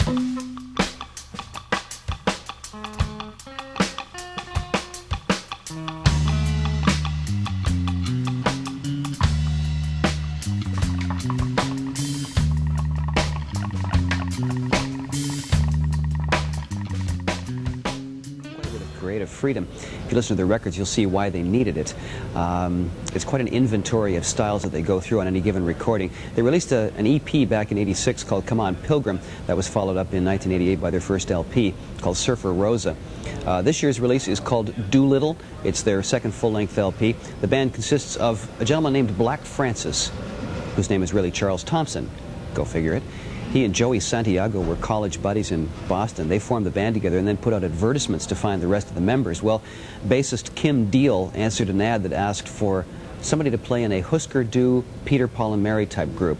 Creative freedom. If you listen to their records, you'll see why they needed it. It's quite an inventory of styles that they go through on any given recording. They released an EP back in '86 called Come On Pilgrim. That was followed up in 1988 by their first LP called Surfer Rosa. This year's release is called Doolittle. It's their second full-length LP. The band consists of a gentleman named Black Francis, whose name is really Charles Thompson. Go figure it. He and Joey Santiago were college buddies in Boston. They formed the band together and then put out advertisements to find the rest of the members. Well, bassist Kim Deal answered an ad that asked for somebody to play in a Husker Du, Peter, Paul and Mary type group.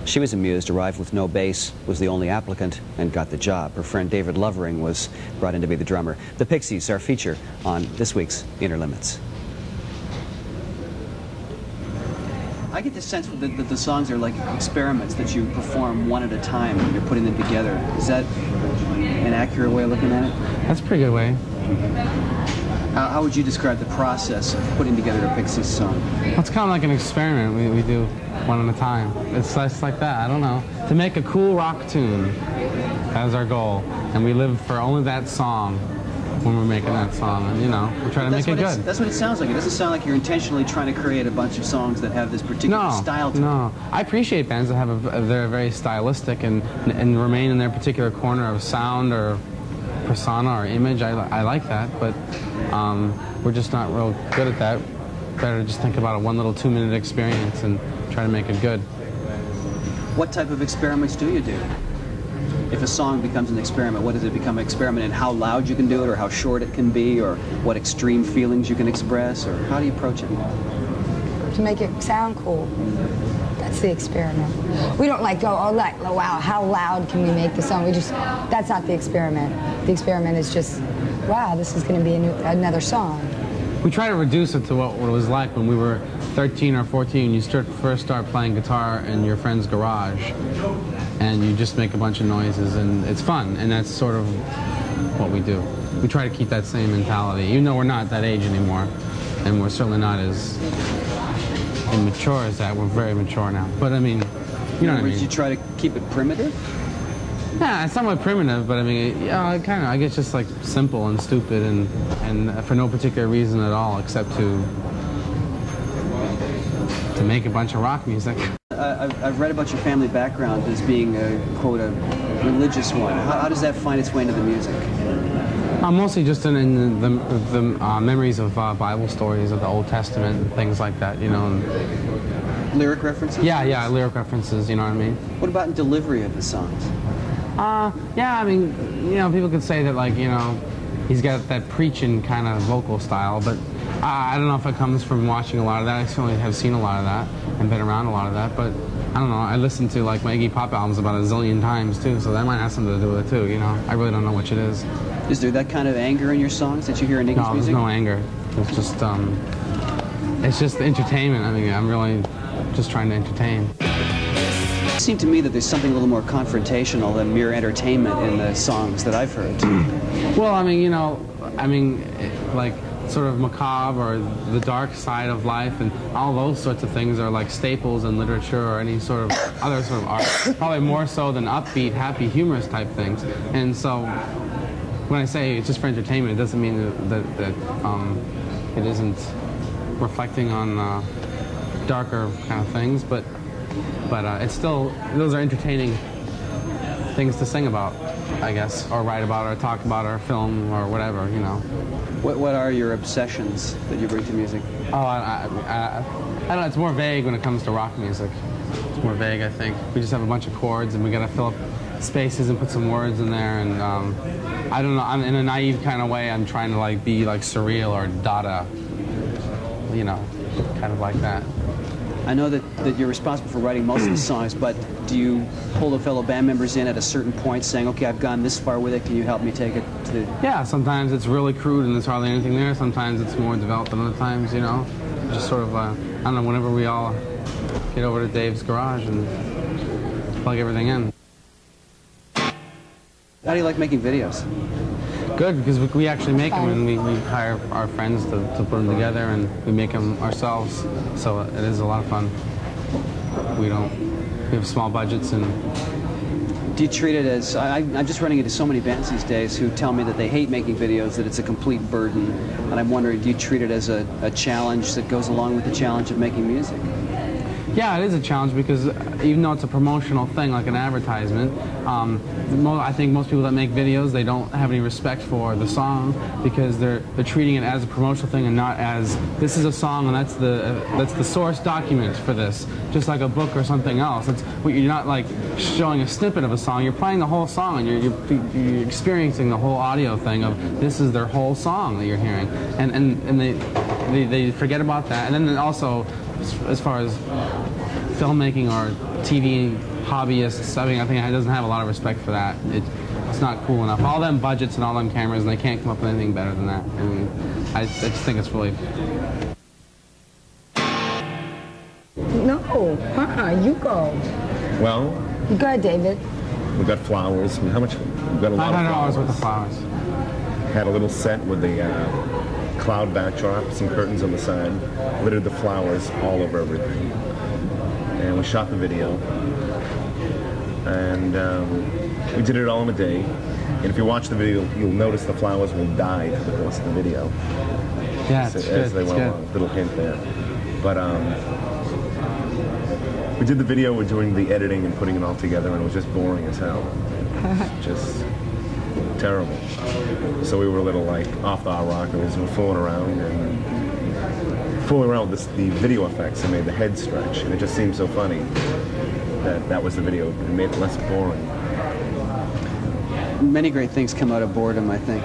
She was amused, arrived with no bass, was the only applicant, and got the job. Her friend David Lovering was brought in to be the drummer. The Pixies, our feature on this week's Inner Limits. I get the sense that the songs are like experiments that you perform one at a time when you're putting them together. Is that an accurate way of looking at it? That's a pretty good way. How would you describe the process of putting together a Pixies song? Well, it's kind of like an experiment. We do one at a time. It's like that. I don't know. To make a cool rock tune, that is our goal. And we live for only that song when we're making that song, and you know, we try to make it good. That's what it sounds like. It doesn't sound like you're intentionally trying to create a bunch of songs that have this particular style to them. No, I appreciate bands that have they're very stylistic and remain in their particular corner of sound or persona or image. I like that, but we're just not real good at that. Better just think about a one little 2-minute experience and try to make it good. What type of experiments do you do? If a song becomes an experiment, what does it become an experiment in? How loud you can do it, or how short it can be, or what extreme feelings you can express, or how do you approach it? To make it sound cool. That's the experiment. We don't like go, oh, like, wow, how loud can we make the song? That's not the experiment. The experiment is just, wow, this is going to be another song. We try to reduce it to what it was like when we were 13 or 14. You first start playing guitar in your friend's garage, and you just make a bunch of noises, and it's fun, and that's sort of what we do. We try to keep that same mentality, even though we're not that age anymore, and we're certainly not as immature as that. We're very mature now. But I mean, you know what I mean. Did you try to keep it primitive? Yeah, it's somewhat primitive, but I mean, yeah, I guess just like simple and stupid, and for no particular reason at all, except to make a bunch of rock music. I've read about your family background as being a, quote, a religious one. How does that find its way into the music? Mostly just in the memories of Bible stories of the Old Testament and things like that, you know. And lyric references? Yeah, lyric references, you know what I mean? What about in delivery of the songs? Yeah, I mean, you know, people could say that, like, you know, he's got that preaching kind of vocal style, but I don't know if it comes from watching a lot of that. I certainly have seen a lot of that and been around a lot of that, but I don't know. I listened to, like, my Iggy Pop albums about a zillion times, too, so that might have something to do with it, too, you know. I really don't know which it is. Is there that kind of anger in your songs that you hear in Iggy's music? No, there's no anger. It's just entertainment. I mean, I'm really just trying to entertain. It seemed to me that there's something a little more confrontational than mere entertainment in the songs that I've heard. Well, I mean, you know, like sort of macabre or the dark side of life and all those sorts of things are like staples in literature or any sort of other sort of art. Probably more so than upbeat, happy, humorous type things. And so when I say it's just for entertainment, it doesn't mean that it isn't reflecting on darker kind of things, but it's still, those are entertaining things to sing about, I guess, or write about, or talk about, or film, or whatever, you know. What are your obsessions that you bring to music? Oh, I don't know, it's more vague when it comes to rock music. It's more vague, I think. We just have a bunch of chords, and we gotta fill up spaces and put some words in there, and I don't know, I'm in a naive kind of way, I'm trying to like be like surreal or Dada, you know, kind of like that. I know that you're responsible for writing most of the songs, but do you pull the fellow band members in at a certain point saying, okay, I've gone this far with it, can you help me take it to the... Yeah, sometimes it's really crude and there's hardly anything there. Sometimes it's more developed than other times, you know. Just sort of, I don't know, whenever we all get over to Dave's garage and plug everything in. How do you like making videos? Good, because we actually make them, and we hire our friends to put them together, and we make them ourselves. So it is a lot of fun. We have small budgets, and do you treat it as, I'm just running into so many bands these days who tell me that they hate making videos, that it's a complete burden, and I'm wondering, do you treat it as a challenge that goes along with the challenge of making music? yeah, it is a challenge because even though it's a promotional thing like an advertisement, I think most people that make videos, they don't have any respect for the song because they're treating it as a promotional thing and not as this is a song and that's the source document for this, just like a book or something else. You're not like showing a snippet of a song, you're playing the whole song and you're experiencing the whole audio thing of this is their whole song that you're hearing, and they forget about that. And then also, as far as filmmaking or TV hobbyists, I think it doesn't have a lot of respect for that. It's not cool enough. All them budgets and all them cameras, and they can't come up with anything better than that. I just think it's really... No, you go. Well, You go ahead, David. we got flowers. How much? We got a lot of $500 flowers. worth of flowers. Had a little set with the cloud backdrop, some curtains on the side, littered the flowers all over everything. And we shot the video. And we did it all in a day. And if you watch the video, you'll notice the flowers will die through the course of the video. Yeah, So, it's as good. they went along. Little hint there. But we did the video, we're doing the editing and putting it all together, and it was just boring as hell. Just terrible. So we were a little like off our rockers and we're fooling around with the video effects and made the head stretch, and it just seemed so funny that was the video. It made it less boring. Many great things come out of boredom, I think.